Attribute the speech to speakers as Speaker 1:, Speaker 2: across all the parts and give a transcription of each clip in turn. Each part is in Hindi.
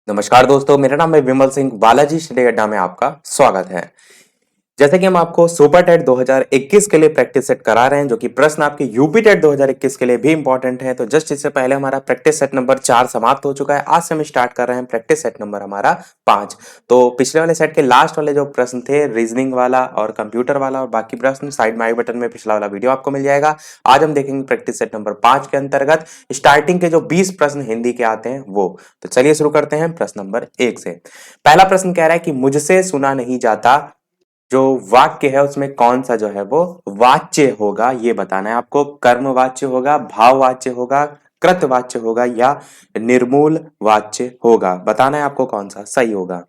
Speaker 1: नमस्कार दोस्तों, मेरा नाम है विमल सिंह। बालाजी स्टडी अड्डा में आपका स्वागत है। जैसे कि हम आपको सुपर टेट 2021 के लिए प्रैक्टिस सेट करा रहे हैं, जो कि प्रश्न आपके यूपी टेट 2021 के लिए भी इंपॉर्टेंट है। तो जस्ट इससे पहले हमारा प्रैक्टिस सेट नंबर 4 समाप्त हो चुका है। आज से हम स्टार्ट कर रहे हैं प्रैक्टिस सेट नंबर हमारा 5। तो पिछले वाले सेट के लास्ट वाले जो प्रश्न थे, रीजनिंग वाला और कंप्यूटर वाला और बाकी प्रश्न, साइड में आई बटन में पिछला वाला वीडियो आपको मिल जाएगा। आज हम देखेंगे प्रैक्टिस सेट नंबर 5 के अंतर्गत स्टार्टिंग के जो 20 प्रश्न हिंदी के आते हैं वो। तो चलिए शुरू करते हैं प्रश्न नंबर 1 से। पहला प्रश्न कह रहा है कि मुझसे सुना नहीं जाता जो वाक्य है उसमें कौन सा जो है वो वाच्य होगा, ये बताना है आपको। कर्म वाच्य होगा, भाव वाच्य होगा, कृत वाच्य होगा या निर्मूल वाच्य होगा, बताना है आपको कौन सा सही होगा।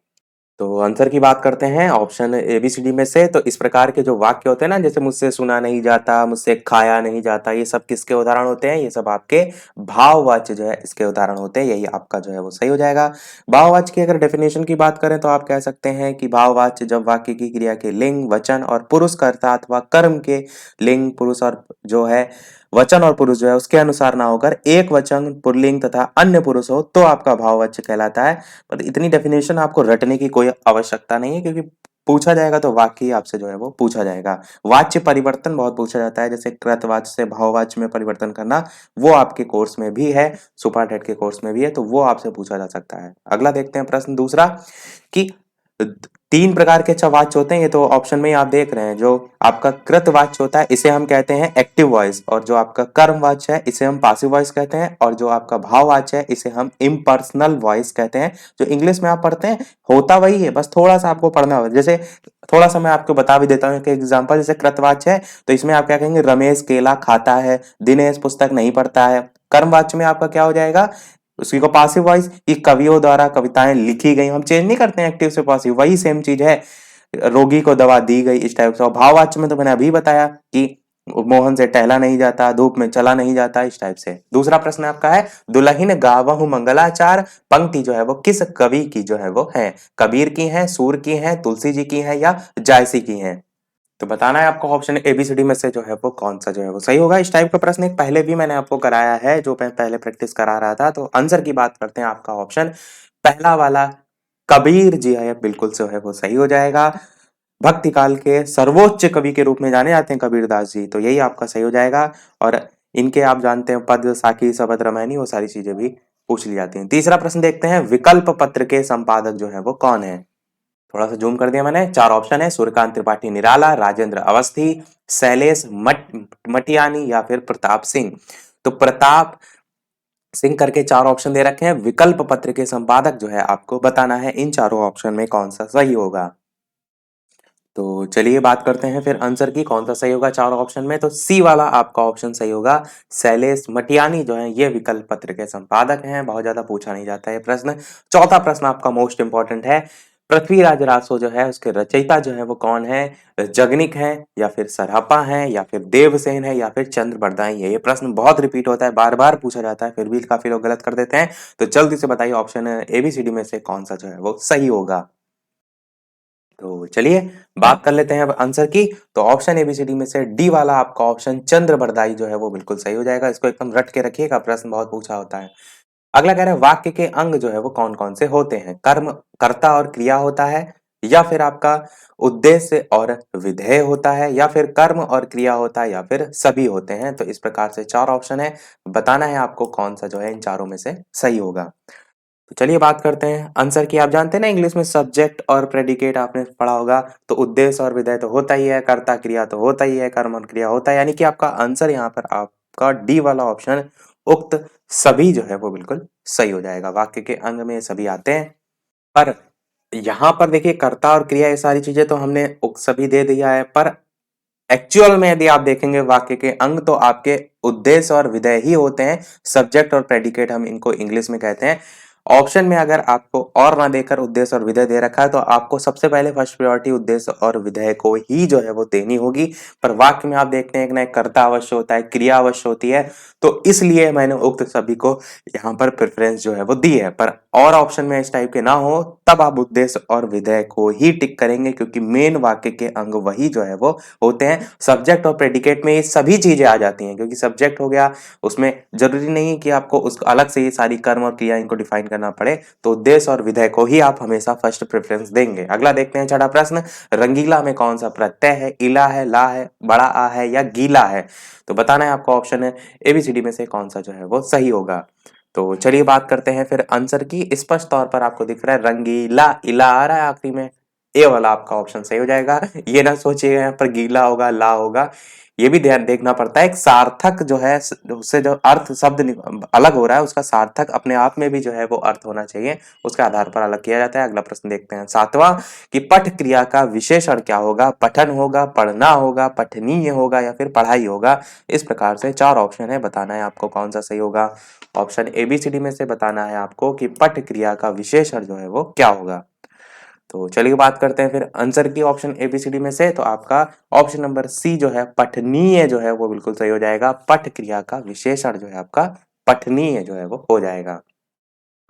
Speaker 1: तो आंसर की बात करते हैं ऑप्शन एबीसीडी में से। तो इस प्रकार के जो वाक्य होते हैं ना, जैसे मुझसे सुना नहीं जाता, मुझसे खाया नहीं जाता, ये सब किसके उदाहरण होते हैं? ये सब आपके भाववाच्य जो है इसके उदाहरण होते हैं। यही आपका जो है वो सही हो जाएगा। भाववाच्य की अगर डेफिनेशन की बात करें तो आप कह सकते हैं कि भाववाच्य जब वाक्य की क्रिया के लिंग, वचन और पुरुष कर्ता अथवा कर्म के लिंग, पुरुष और जो है वचन और पुरुष जो है उसके अनुसार ना होकर एक वचन, पुल्लिंग तथा अन्य पुरुष हो तो आपका भाववाच्य कहलाता है। पर इतनी डेफिनेशन आपको रटने की कोई आवश्यकता नहीं है, क्योंकि पूछा जाएगा तो वाक्य ही आपसे जो है वो पूछा जाएगा। वाच्य परिवर्तन बहुत पूछा जाता है, जैसे कृतवाच्य से भाववाच्य में परिवर्तन करना, वो आपके कोर्स में भी है, सुपर टेट के कोर्स में भी है, तो वो आपसे पूछा जा सकता है। अगला देखते हैं प्रश्न दूसरा कि 3 प्रकार के वाच्य होते हैं। ये तो ऑप्शन में ही आप देख रहे हैं। जो आपका कृतवाच्य होता है इसे हम कहते हैं एक्टिव वॉइस, और जो आपका कर्मवाच्य है इसे हम पासिव वॉइस कहते हैं, और जो आपका भाववाच्य है इसे हम इम्पर्सनल वॉइस कहते हैं। जो इंग्लिश में आप पढ़ते हैं होता वही है, बस थोड़ा सा आपको पढ़ना होगा। जैसे थोड़ा सा मैं आपको बता भी देता हूँ एक एग्जांपल। जैसे कृतवाच्य है तो इसमें आप क्या कहेंगे? रमेश केला खाता है, दिनेश पुस्तक नहीं पढ़ता है। कर्मवाच्य में आपका क्या हो जाएगा? उसी को पासिव वॉइस, कि कवियों द्वारा कविताएं लिखी गई। हम चेंज नहीं करते हैं एक्टिव से पासिव, वही सेम चीज है। रोगी को दवा दी गई, इस टाइप से। और भाववाच्य में तो मैंने अभी बताया कि मोहन से टहला नहीं जाता, धूप में चला नहीं जाता, इस टाइप से। दूसरा प्रश्न आपका है दुल्हिन गावहु मंगलाचार, पंक्ति जो है वो किस कवि की जो है वो है? कबीर की है, सूर की है, तुलसी जी की है या जायसी की है? तो बताना है आपको ऑप्शन एबीसीडी में से जो है वो कौन सा जो है वो सही होगा। इस टाइप का प्रश्न एक पहले भी मैंने आपको कराया है, जो मैं पहले प्रैक्टिस करा रहा था। तो आंसर की बात करते हैं, आपका ऑप्शन पहला वाला कबीर जी है, बिल्कुल जो है वो सही हो जाएगा। भक्ति काल के सर्वोच्च कवि के रूप में जाने जाते हैं कबीरदास जी, तो यही आपका सही हो जाएगा। और इनके आप जानते हैं पद, साखी, शबद, रामायणी, वो सारी चीजें भी पूछ ली जाती हैं। तीसरा प्रश्न देखते हैं, विकल्प पत्र के संपादक जो है वो कौन है? थोड़ा सा जूम कर दिया मैंने। 4 ऑप्शन है, सूर्यकांत त्रिपाठी निराला, राजेंद्र अवस्थी, शैलेश मटियानी या फिर प्रताप सिंह। तो प्रताप सिंह करके 4 ऑप्शन दे रखे हैं। विकल्प पत्र के संपादक जो है आपको बताना है इन चारों ऑप्शन में कौन सा सही होगा। तो चलिए बात करते हैं फिर आंसर की, कौन सा सही होगा चारों ऑप्शन में। तो सी वाला आपका ऑप्शन सही होगा। शैलेश मटियानी जो है ये विकल्प पत्र के संपादक हैं। बहुत ज्यादा पूछा नहीं जाता है प्रश्न। चौथा प्रश्न आपका मोस्ट इंपॉर्टेंट है, पृथ्वीराज रासो जो है उसके रचयिता जो है वो कौन है? जगनिक है या फिर सरहपा है या फिर देवसेन है या फिर चंद्र बरदाई है? ये प्रश्न बहुत रिपीट होता है, बार बार पूछा जाता है, फिर भी काफी लोग गलत कर देते हैं। तो जल्दी से बताइए ऑप्शन एबीसीडी में से कौन सा जो है वो सही होगा। तो चलिए बात कर लेते हैं अब आंसर की। तो ऑप्शन एबीसीडी में से डी वाला आपका ऑप्शन चंद्र बरदाई जो है वो बिल्कुल सही हो जाएगा। इसको एकदम रट के रखिएगा, प्रश्न बहुत पूछा होता है। अगला कह रहा है वाक्य के अंग जो है वो कौन कौन से होते हैं? कर्म, कर्ता और क्रिया होता है, या फिर आपका उद्देश्य और विधेय होता है, या फिर कर्म और क्रिया होता है, या फिर सभी होते हैं। तो इस प्रकार से 4 ऑप्शन है, बताना है आपको कौन सा जो है इन चारों में से सही होगा। तो चलिए बात करते हैं आंसर की। आप जानते हैं ना इंग्लिश में सब्जेक्ट और प्रेडिकेट आपने पढ़ा होगा। तो उद्देश्य और विधेय तो होता ही है, कर्ता क्रिया तो होता ही है, कर्म और क्रिया होता है, यानी कि आपका आंसर यहाँ पर आपका डी वाला ऑप्शन उक्त सभी जो है वो बिल्कुल सही हो जाएगा। वाक्य के अंग में सभी आते हैं। पर यहाँ पर देखिए कर्ता और क्रिया ये सारी चीजें तो हमने उक्त सभी दे दिया है, पर एक्चुअल में यदि आप देखेंगे वाक्य के अंग तो आपके उद्देश्य और विधेय ही होते हैं। सब्जेक्ट और प्रेडिकेट हम इनको इंग्लिश में कहते हैं। ऑप्शन में अगर आपको और ना देकर उद्देश्य और विधेय दे रखा है तो आपको सबसे पहले फर्स्ट प्रायोरिटी उद्देश्य और विधेय को ही जो है वो देनी होगी। पर वाक्य में आप देखते हैं कि ना एक कर्ता अवश्य होता है, क्रिया अवश्य होती है, तो इसलिए मैंने उक्त सभी को यहाँ पर प्रेफरेंस जो है वो दी है। पर और ऑप्शन में इस टाइप के ना हो तब आप उद्देश्य और विधेय को ही टिक करेंगे, क्योंकि मेन वाक्य के अंग वही जो है वो होते हैं। सब्जेक्ट और प्रेडिकेट में ये सभी चीजें आ जाती हैं, क्योंकि सब्जेक्ट हो गया उसमें जरूरी नहीं कि आपको उसको अलग से ये सारी कर्म और क्रिया इनको डिफाइन करना पड़े तो उद्देश्य और विधेय को ही आप हमेशा फर्स्ट प्रेफरेंस देंगे। अगला देखते हैं छठा प्रश्न, रंगीला में कौन सा प्रत्यय है, इला है, ला है, बड़ा आ है या गीला है। तो बताना है आपको ऑप्शन है एबीसीडी में से कौन सा जो है वो सही होगा। तो चलिए बात करते हैं फिर आंसर की। स्पष्ट तौर पर आपको दिख रहा है रंगीला, इला आ रहा है आखिरी में, ए वाला आपका ऑप्शन सही हो जाएगा। ये ना सोचिएगा यहाँ पर गीला होगा, ला होगा, ये भी ध्यान देखना पड़ता है। एक सार्थक जो है उससे जो अर्थ शब्द अलग हो रहा है उसका सार्थक अपने आप में भी जो है वो अर्थ होना चाहिए, उसके आधार पर अलग किया जाता है। अगला प्रश्न देखते हैं सातवां, कि पठ क्रिया का विशेषण क्या होगा, पठन होगा, पढ़ना होगा, पठनीय होगा या फिर पढ़ाई होगा। इस प्रकार से चार ऑप्शन है, बताना है आपको कौन सा सही होगा। ऑप्शन एबीसीडी में से बताना है आपको कि पठ क्रिया का विशेषण जो है वो क्या होगा। तो चलिए बात करते हैं फिर आंसर की ऑप्शन एबीसीडी में से। तो आपका ऑप्शन नंबर सी जो है पठनीय जो है वो बिल्कुल सही हो जाएगा। पठ क्रिया का विशेषण जो है आपका पठनीय जो है वो हो जाएगा।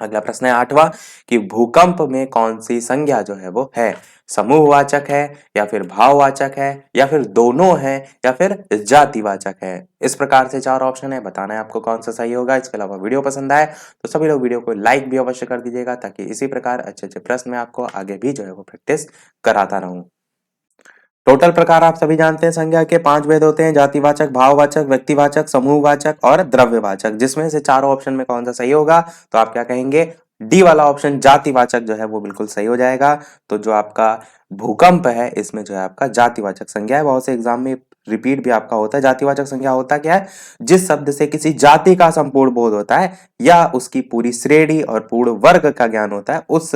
Speaker 1: अगला प्रश्न है आठवां, कि भूकंप में कौन सी संज्ञा जो है वो है, समूहवाचक है या फिर भाववाचक है या फिर दोनों है या फिर जातिवाचक है। इस प्रकार से चार ऑप्शन है, बताना है आपको कौन सा सही होगा। इसके अलावा वीडियो पसंद आए तो सभी लोग वीडियो को लाइक भी अवश्य कर दीजिएगा, ताकि इसी प्रकार अच्छे अच्छे प्रश्न में आपको आगे भी जो है वो प्रैक्टिस कराता रहूं। टोटल प्रकार आप सभी जानते हैं, संज्ञा के 5 भेद होते हैं, जातिवाचक, भाववाचक, व्यक्तिवाचक, समूहवाचक और द्रव्यवाचक। जिसमें से चारों ऑप्शन में कौन सा सही होगा, तो आप क्या कहेंगे, डी वाला ऑप्शन जातिवाचक जो है वो बिल्कुल सही हो जाएगा। तो जो आपका भूकंप है इसमें जो है आपका जातिवाचक संज्ञा है। बहुत से एग्जाम में रिपीट भी आपका होता है। जातिवाचक संज्ञा होता क्या है, जिस शब्द से किसी जाति का संपूर्ण बोध होता है या उसकी पूरी श्रेणी और पूर्ण वर्ग का ज्ञान होता है, उस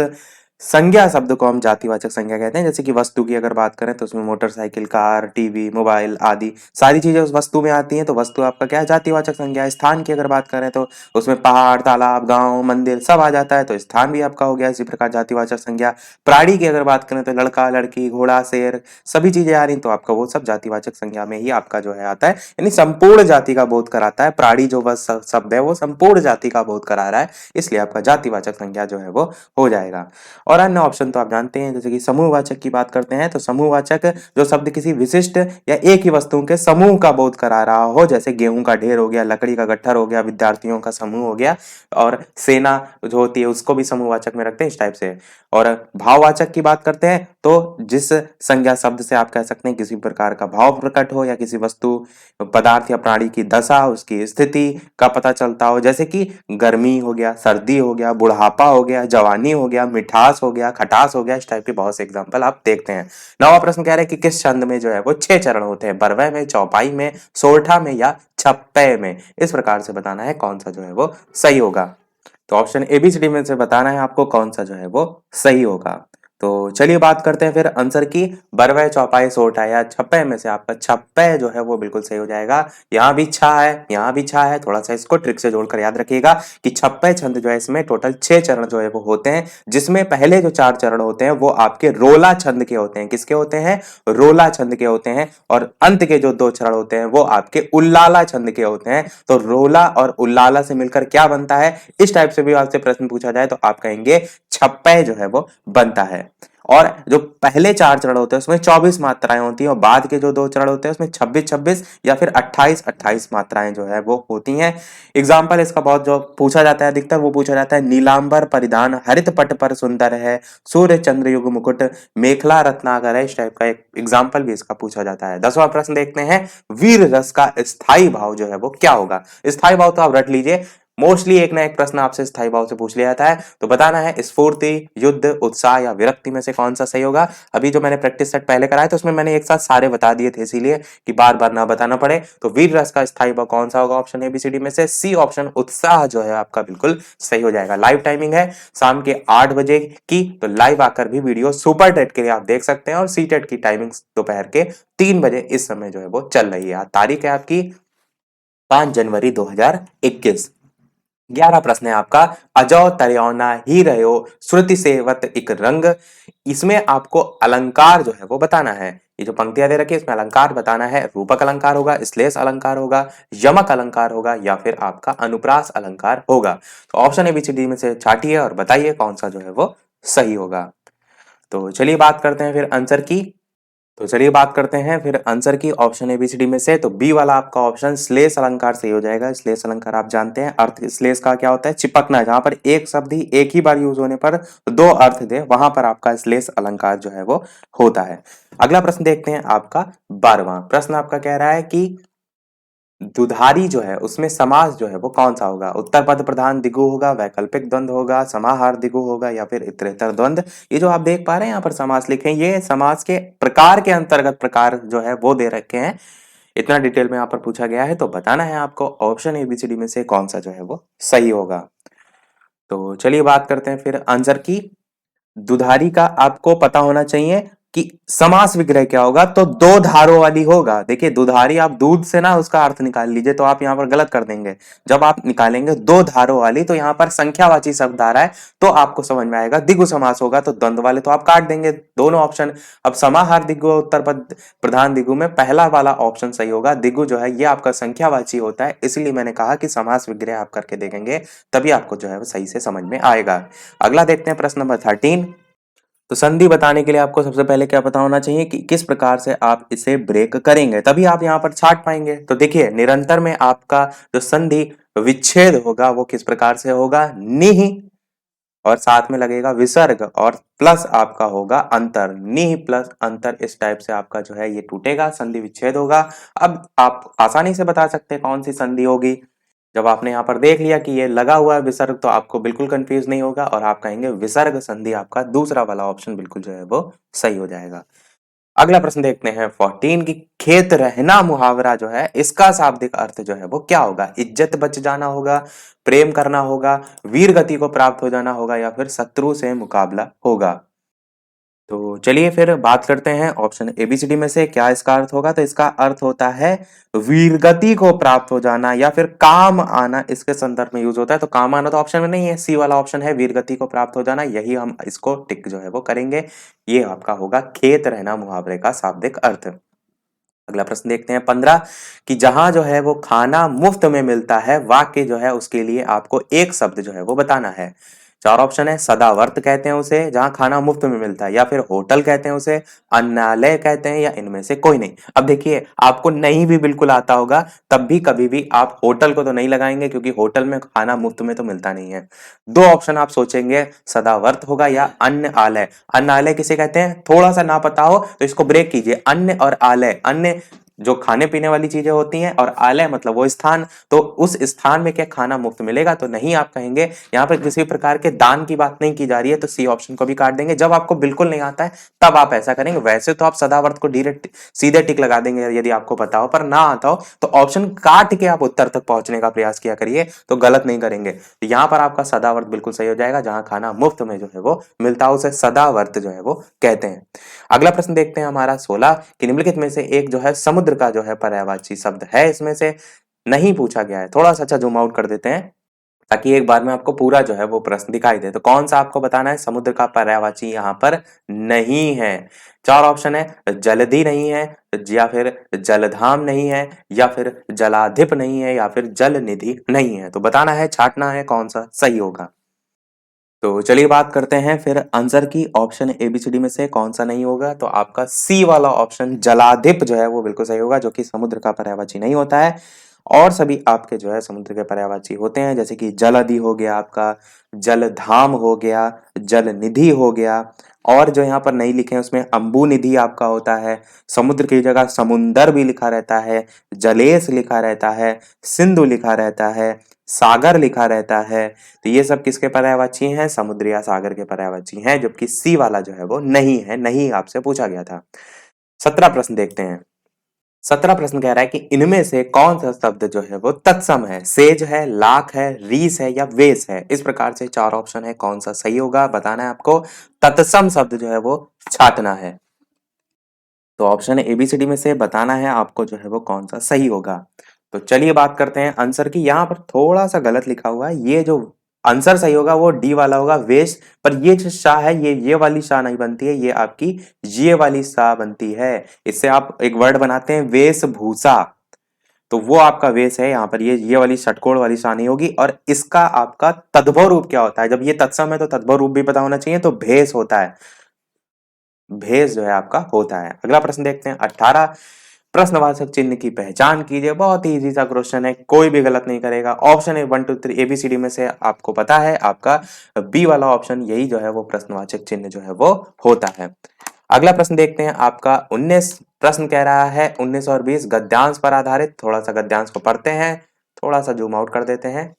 Speaker 1: संज्ञा शब्द को हम जातिवाचक संज्ञा कहते हैं। जैसे कि वस्तु की अगर बात करें तो उसमें मोटरसाइकिल, कार, टीवी, मोबाइल आदि सारी चीजें उस वस्तु में आती हैं, तो वस्तु आपका क्या है, जातिवाचक संज्ञा है। स्थान की अगर बात करें तो उसमें पहाड़, तालाब, गांव, मंदिर सब आ जाता है, तो स्थान भी आपका हो गया। इसी प्रकार जातिवाचक संज्ञा। प्राणी की अगर बात करें तो लड़का, लड़की, घोड़ा, शेर सभी चीजें आ रही, तो आपका वो सब जातिवाचक संज्ञा में ही आपका जो है आता है, यानी संपूर्ण जाति का बोध कराता है। प्राणी जो बस शब्द है वो संपूर्ण जाति का बोध करा रहा है, इसलिए आपका जातिवाचक संज्ञा जो है वो हो जाएगा। और अन्य ऑप्शन तो आप जानते हैं, जैसे कि समूहवाचक की बात करते हैं तो समूहवाचक जो शब्द किसी विशिष्ट या एक ही वस्तुओं के समूह का बोध करा रहा हो, जैसे गेहूं का ढेर हो गया, लकड़ी का गट्ठर हो गया, विद्यार्थियों का समूह हो गया, और सेना जो होती है उसको भी समूहवाचक में रखते हैं, इस टाइप से। और भाववाचक की बात करते हैं तो जिस संज्ञा शब्द से आप कह सकते हैं किसी प्रकार का भाव प्रकट हो या किसी वस्तु, पदार्थ या प्राणी की दशा, उसकी स्थिति का पता चलता हो, जैसे कि गर्मी हो गया, सर्दी हो गया, बुढ़ापा हो गया, जवानी हो गया, मिठास हो गया, खटास हो गया, इस टाइप के बहुत से एग्जाम्पल आप देखते हैं। नवा प्रश्न कह रहे हैं कि किस छंद में जो है वो 6 चरण होते हैं, बरवे में, चौपाई में, सोरठा में या छप्पे में। इस प्रकार से बताना है कौन सा जो है वो सही होगा। तो ऑप्शन एबीसीडी में से बताना है आपको कौन सा जो है वो सही होगा। तो चलिए बात करते हैं फिर आंसर की। बरवे, चौपाई, सोरठा या छप्पे में से आपका छप्पे जो है वो बिल्कुल सही हो जाएगा। यहाँ भी छा है, यहाँ भी छा है, थोड़ा सा इसको ट्रिक से जोड़कर याद रखिएगा कि छप्पे छंद जो है इसमें टोटल 6 चरण जो है वो होते हैं, जिसमें पहले जो 4 चरण होते हैं वो आपके रोला छंद के होते हैं। किसके होते हैं, रोला छंद के होते हैं। और अंत के जो 2 चरण होते हैं वो आपके उल्लाला छंद के होते हैं। तो रोला और उल्लाला से मिलकर क्या बनता है, इस टाइप से भी आपसे प्रश्न पूछा जाए तो आप कहेंगे छप्पे जो है वो बनता है। और जो पहले 4 चरण होते हैं उसमें 24 मात्राएं होती हैं, और बाद के जो 2 चरण होते हैं उसमें 26-26 या फिर 28-28 मात्राएं जो है वो होती हैं। एग्जाम्पल इसका बहुत जो पूछा जाता है अधिकतर वो पूछा जाता है, नीलांबर परिधान हरित पट पर सुंदर है, सूर्य चंद्र युग मुकुट, मेखला रत्नाकर है, इस टाइप का एक एग्जाम्पल भी इसका पूछा जाता है। 10वां प्रश्न देखते हैं, वीर रस का स्थायी भाव जो है वो क्या होगा। स्थायी भाव तो आप रट लीजिए, मोस्टली एक ना एक प्रश्न आपसे स्थायी भाव से पूछ लिया जाता है। तो बताना है स्फूर्ति, युद्ध, उत्साह या विरक्ति में से कौन सा सही होगा। अभी जो मैंने प्रैक्टिस सेट पहले कराया तो उसमें मैंने एक साथ सारे बता दिए थे, इसीलिए कि बार बार ना बताना पड़े। तो वीर रस का स्थायी भाव कौन सा होगा, ऑप्शन एबीसीडी में से सी ऑप्शन उत्साह जो है आपका बिल्कुल सही हो जाएगा। लाइव टाइमिंग है शाम के 8 बजे की, तो लाइव आकर भी वीडियो सुपर टेट के लिए आप देख सकते हैं। और सी टेट की टाइमिंग दोपहर के 3 बजे इस समय जो है वो चल रही है। तारीख है आपकी 5 जनवरी 2021। 11 प्रश्न है आपका, अजौ तर्यौना ही रहो श्रुति सेवत इक रंग। इसमें आपको अलंकार जो है वो बताना है। ये जो पंक्तियां दे रखी है इसमें अलंकार बताना है। रूपक अलंकार होगा, श्लेष अलंकार होगा, यमक अलंकार होगा या फिर आपका अनुप्रास अलंकार होगा। तो ऑप्शन एबीसीडी में से छाटिए और बताइए कौन सा जो है वो सही होगा। तो चलिए बात करते हैं फिर आंसर की। तो चलिए बात करते हैं फिर आंसर की ऑप्शन एबीसीडी में से। तो बी वाला आपका ऑप्शन श्लेष अलंकार सही हो जाएगा। श्लेष अलंकार आप जानते हैं अर्थ श्लेष का क्या होता है, चिपकना, जहां पर एक शब्द ही एक ही बार यूज होने पर दो अर्थ दे, वहां पर आपका श्लेष अलंकार जो है वो होता है। अगला प्रश्न देखते हैं आपका 12वां प्रश्न आपका कह रहा है कि दुधारी जो है उसमें समास जो है वो कौन सा होगा। उत्तर पद प्रधान द्विगु होगा, वैकल्पिक द्वंद्व होगा, समाहार द्विगु होगा या फिर इतरेतर द्वंद्व। ये जो आप देख पा रहे हैं यहाँ पर समास लिखे हैं, ये समास के प्रकार के अंतर्गत प्रकार जो है वो दे रखे हैं। इतना डिटेल में यहाँ पर पूछा गया है, तो बताना है आपको ऑप्शन एबीसीडी में से कौन सा जो है वो सही होगा। तो चलिए बात करते हैं फिर आंसर की। दुधारी का आपको पता होना चाहिए कि समास विग्रह क्या होगा, तो दो धारों वाली होगा। देखिए दुधारी, आप दूध से ना उसका अर्थ निकाल लीजिए, तो आप यहां पर गलत कर देंगे। जब आप निकालेंगे दो धारों वाली, तो यहां पर संख्यावाची शब्द आ रहा है, तो आपको समझ में आएगा। द्विगु समास होगा तो द्वंद्व वाले तो आप काट देंगे दोनों ऑप्शन। अब समाहार द्विगु और उत्तर पद प्रधान द्विगु में पहला वाला ऑप्शन सही होगा। द्विगु जो है ये आपका संख्यावाची होता है, इसलिए मैंने कहा कि समास विग्रह आप करके देखेंगे, तभी आपको जो है वो सही से समझ में आएगा। अगला देखते हैं प्रश्न नंबर 13। तो संधि बताने के लिए आपको सबसे पहले क्या पता होना चाहिए कि किस प्रकार से आप इसे ब्रेक करेंगे, तभी आप यहाँ पर छाट पाएंगे। तो देखिए निरंतर में आपका जो संधि विच्छेद होगा वो किस प्रकार से होगा, निहि और साथ में लगेगा विसर्ग और प्लस आपका होगा अंतर, निहि प्लस अंतर, इस टाइप से आपका जो है ये टूटेगा, संधि विच्छेद होगा। अब आप आसानी से बता सकते हैं कौन सी संधि होगी। जब आपने यहाँ पर देख लिया कि ये लगा हुआ है विसर्ग, तो आपको बिल्कुल कंफ्यूज नहीं होगा और आप कहेंगे विसर्ग संधि, आपका दूसरा वाला ऑप्शन बिल्कुल जो है वो सही हो जाएगा। अगला प्रश्न देखते हैं 14 की खेत रहना मुहावरा जो है इसका शाब्दिक अर्थ जो है वो क्या होगा। इज्जत बच जाना होगा, प्रेम करना होगा, वीर गति को प्राप्त हो जाना होगा या फिर शत्रु से मुकाबला होगा। तो चलिए फिर बात करते हैं ऑप्शन एबीसीडी में से क्या इसका अर्थ होगा। तो इसका अर्थ होता है वीरगति को प्राप्त हो जाना या फिर काम आना, इसके संदर्भ में यूज होता है। तो काम आना तो ऑप्शन में नहीं है, सी वाला ऑप्शन है वीरगति को प्राप्त हो जाना, यही हम इसको टिक जो है वो करेंगे। ये आपका होगा खेत रहना मुहावरे का शाब्दिक अर्थ। अगला प्रश्न देखते हैं 15 कि जहां जो है वो खाना मुफ्त में मिलता है, वाक्य जो है उसके लिए आपको एक शब्द जो है वो बताना है। चार ऑप्शन है, सदावर्त कहते हैं उसे जहां खाना मुफ्त में मिलता है, या फिर होटल कहते हैं उसे, अन्नालय कहते हैं, या इनमें से कोई नहीं। अब देखिए आपको नहीं भी बिल्कुल आता होगा, तब भी कभी भी आप होटल को तो नहीं लगाएंगे, क्योंकि होटल में खाना मुफ्त में तो मिलता नहीं है। दो ऑप्शन आप सोचेंगे, सदावर्त होगा या अन्य आलय। अन्न आलय किसे कहते हैं, थोड़ा सा ना पता हो तो इसको ब्रेक कीजिए। अन्न और आलय, अन्न जो खाने पीने वाली चीजें होती हैं और आलय मतलब वो स्थान, तो उस स्थान में क्या खाना मुफ्त मिलेगा, तो नहीं आप कहेंगे। यहाँ पर किसी प्रकार के दान की बात नहीं की जा रही है, तो सी ऑप्शन को भी काट देंगे। जब आपको बिल्कुल नहीं आता है तब आप ऐसा करेंगे, वैसे तो आप सदावर्त को डायरेक्ट सीधे टिक लगा देंगे यदि आपको पता हो, पर ना आता हो तो ऑप्शन काट के आप उत्तर तक पहुंचने का प्रयास किया करिए, तो गलत नहीं करेंगे। तो यहाँ पर आपका सदावर्त बिल्कुल सही हो जाएगा, जहां खाना मुफ्त में जो है वो मिलता है उसे सदावर्त जो है वो कहते हैं। अगला प्रश्न देखते हैं हमारा 16 कि निम्नलिखित में से एक जो है समुद्र का जो है पर्यायवाची शब्द है, इसमें से नहीं पूछा गया है। थोड़ा सा अच्छा जूम आउट कर देते हैं ताकि एक बार में आपको पूरा जो है वो प्रश्न दिखाई दे। तो कौन सा आपको बताना है, समुद्र का पर्यायवाची यहाँ पर नहीं है। चार ऑप्शन है, जलधि नहीं है, या फिर जलधाम नहीं है, या फिर जलाधिप नहीं है, या फिर जल निधि नहीं है। तो बताना है, छाटना है कौन सा सही होगा। तो चलिए बात करते हैं फिर आंसर की। ऑप्शन एबीसीडी में से कौन सा नहीं होगा, तो आपका सी वाला ऑप्शन जलाधिप जो है वो बिल्कुल सही होगा, जो कि समुद्र का पर्यायवाची नहीं होता है। और सभी आपके जो है समुद्र के पर्यायवाची होते हैं, जैसे कि जलधि हो गया आपका, जलधाम हो गया, जल निधि हो गया, और जो यहाँ पर नहीं लिखे हैं उसमें अम्बु निधि आपका होता है। समुद्र की जगह समुंदर भी लिखा रहता है, जलेश लिखा रहता है, सिंधु लिखा रहता है, सागर लिखा रहता है। तो ये सब किसके पर्यायवाची हैं, समुद्र या सागर के पर्यायवाची हैं, जबकि सी वाला जो है वो नहीं है, नहीं आपसे पूछा गया था। 17 प्रश्न देखते हैं। 17 प्रश्न कह रहा है कि इनमें से कौन सा शब्द जो है वो तत्सम है। सेज है, लाख है, रीस है या वेश है। इस प्रकार से चार ऑप्शन है, कौन सा सही होगा बताना है आपको। तत्सम शब्द जो है वो छाटना है। तो ऑप्शन एबीसीडी में से बताना है आपको जो है वो कौन सा सही होगा। तो चलिए बात करते हैं आंसर की। यहाँ पर थोड़ा सा गलत लिखा हुआ है, ये जो आंसर सही होगा वो डी वाला होगा, वेश। पर ये जो शाह है, ये वाली शाह नहीं बनती है, ये आपकी ये वाली शाह बनती है। इससे आप एक वर्ड बनाते हैं वेशभूषा, तो वो आपका वेश है। यहाँ पर ये वाली षटकोण वाली शाह नहीं होगी। और इसका आपका तद्भव रूप क्या होता है, जब ये तत्सम है तो तद्भव रूप भी पता होना चाहिए, तो भेष होता है। भेष जो है आपका होता है। अगला प्रश्न देखते हैं। 18 प्रश्नवाचक चिन्ह की पहचान कीजिए। बहुत ही इजी सा क्वेश्चन है, कोई भी गलत नहीं करेगा। ऑप्शन है 1 2 3 ABCD में से आपको पता है आपका बी वाला ऑप्शन यही जो है वो प्रश्नवाचक चिन्ह जो है वो होता है। अगला प्रश्न देखते हैं। आपका 19 प्रश्न कह रहा है 19 और 20 गद्यांश पर आधारित। थोड़ा सा गद्यांश को पढ़ते हैं, थोड़ा सा जूम आउट कर देते हैं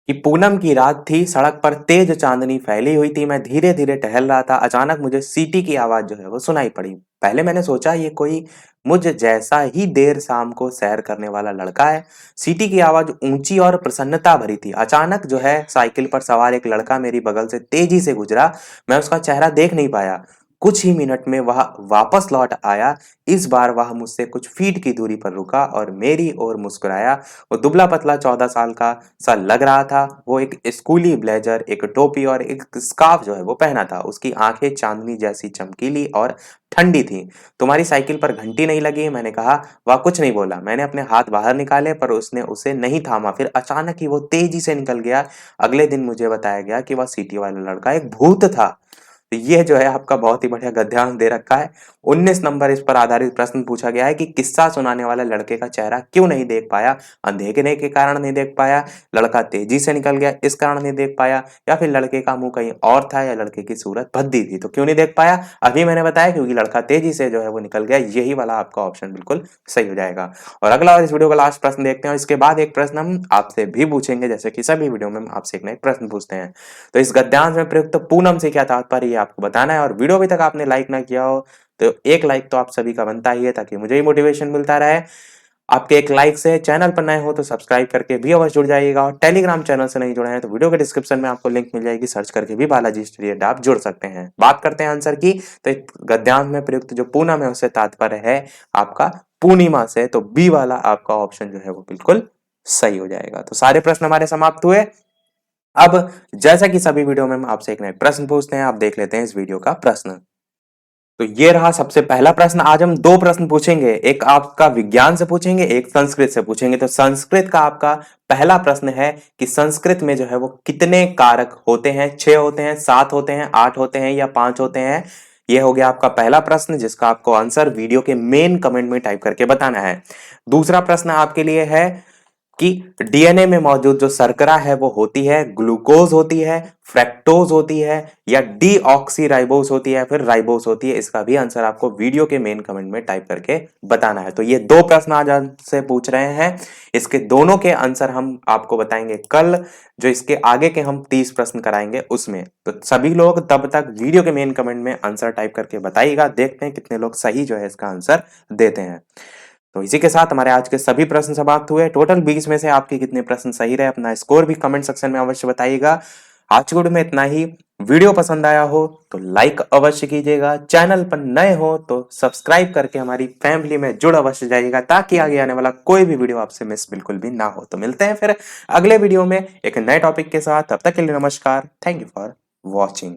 Speaker 1: कि पूनम की रात थी, सड़क पर तेज चांदनी फैली हुई थी, मैं धीरे धीरे टहल रहा था, अचानक मुझे सीटी की आवाज जो है वो सुनाई पड़ी। पहले मैंने सोचा ये कोई मुझ जैसा ही देर शाम को सैर करने वाला लड़का है। सीटी की आवाज ऊंची और प्रसन्नता भरी थी। अचानक जो है साइकिल पर सवार एक लड़का मेरी बगल से तेजी से गुजरा। मैं उसका चेहरा देख नहीं पाया। कुछ ही मिनट में वह वापस लौट आया। इस बार वह मुझसे कुछ फीट की दूरी पर रुका और मेरी ओर मुस्कुराया। वो दुबला पतला 14 साल का सा लग रहा था। वो एक स्कूली ब्लेजर, एक टोपी और एक स्कार्फ जो है वो पहना था। उसकी आंखें चांदनी जैसी चमकीली और ठंडी थी। तुम्हारी साइकिल पर घंटी नहीं लगी? मैंने कहा। वह कुछ नहीं बोला। मैंने अपने हाथ बाहर निकाले पर उसने उसे नहीं थामा। फिर अचानक ही वो तेजी से निकल गया। अगले दिन मुझे बताया गया कि वह सीटी वाला लड़का एक भूत था। तो ये जो है आपका बहुत ही बढ़िया गद्यांश दे रखा है। 19 नंबर इस पर आधारित प्रश्न पूछा गया है कि किस्सा सुनाने वाला लड़के का चेहरा क्यों नहीं देख पाया? अंधेरे के कारण नहीं देख पाया, लड़का तेजी से निकल गया इस कारण नहीं देख पाया, या फिर लड़के का मुंह कहीं और था, या लड़के की सूरत भद्दी थी। तो क्यों नहीं देख पाया? अभी मैंने बताया क्योंकि लड़का तेजी से जो है वो निकल गया। यही वाला आपका ऑप्शन बिल्कुल सही हो जाएगा। और अगला इस वीडियो का लास्ट प्रश्न देखते हैं। इसके बाद एक प्रश्न हम आपसे भी पूछेंगे, जैसे कि सभी वीडियो में हम आपसे एक ना एक प्रश्न पूछते हैं। तो इस गद्यांश में प्रयुक्त पूनम से क्या तात्पर्य ये आपको बताना है। और वीडियो अभी तक आपने लाइक ना किया हो तो एक लाइक तो आप सभी का बनता ही है, ताकि मुझे ही मोटिवेशन मिलता रहे। आपके एक लाइक से चैनल पर नए हो तो सब्सक्राइब करके भी अवश्य जुड़ जाइएगा। और टेलीग्राम चैनल से नहीं जुड़े हैं तो वीडियो के डिस्क्रिप्शन में आपको लिंक मिल जाएगी, सर्च करके भी बालाजी स्टडी अड्डा आप जुड़ सकते हैं। बात करते हैं आंसर की। तो एक गद्यांश में प्रयुक्त जो पूनम है उससे तात्पर्य है आपका पूर्णिमा से। तो बी वाला आपका ऑप्शन जो है वो बिल्कुल सही हो जाएगा। तो सारे प्रश्न हमारे समाप्त हुए। अब जैसा कि सभी वीडियो में हम आपसे एक नए प्रश्न पूछते हैं, आप देख लेते हैं इस वीडियो का प्रश्न। तो ये रहा सबसे पहला प्रश्न। आज हम दो प्रश्न पूछेंगे, एक आपका विज्ञान से पूछेंगे, एक संस्कृत से पूछेंगे। तो संस्कृत का आपका पहला प्रश्न है कि संस्कृत में जो है वो कितने कारक होते हैं? 6 होते हैं, 7 होते हैं, 8 होते हैं, या 5 होते हैं? ये हो गया आपका पहला प्रश्न, जिसका आपको आंसर वीडियो के मेन कमेंट में टाइप करके बताना है। दूसरा प्रश्न आपके लिए है कि डीएनए में मौजूद जो शर्करा है वो होती है ग्लूकोज होती है, फ्रैक्टोज होती है, या डीऑक्सीराइबोस होती है, फिर राइबोस होती है? इसका भी आंसर आपको वीडियो के मेन कमेंट में टाइप करके बताना है। तो ये दो प्रश्न आज आपसे पूछ रहे हैं। इसके दोनों के आंसर हम आपको बताएंगे कल, जो इसके आगे के हम 30 प्रश्न कराएंगे उसमें। तो सभी लोग तब तक वीडियो के मेन कमेंट में आंसर टाइप करके बताइएगा। देखते हैं कितने लोग सही जो है इसका आंसर देते हैं। तो इसी के साथ हमारे आज के सभी प्रश्न समाप्त हुए। टोटल 20 में से आपके कितने प्रश्न सही रहे, अपना स्कोर भी कमेंट सेक्शन में अवश्य बताइएगा। आज की वीडियो में इतना ही। वीडियो पसंद आया हो तो लाइक अवश्य कीजिएगा, चैनल पर नए हो तो सब्सक्राइब करके हमारी फैमिली में जुड़ अवश्य जाइएगा, ताकि आगे आने वाला कोई भी वीडियो आपसे मिस बिल्कुल भी ना हो। तो मिलते हैं फिर अगले वीडियो में एक नए टॉपिक के साथ। तब तक के लिए नमस्कार। Thank you for watching.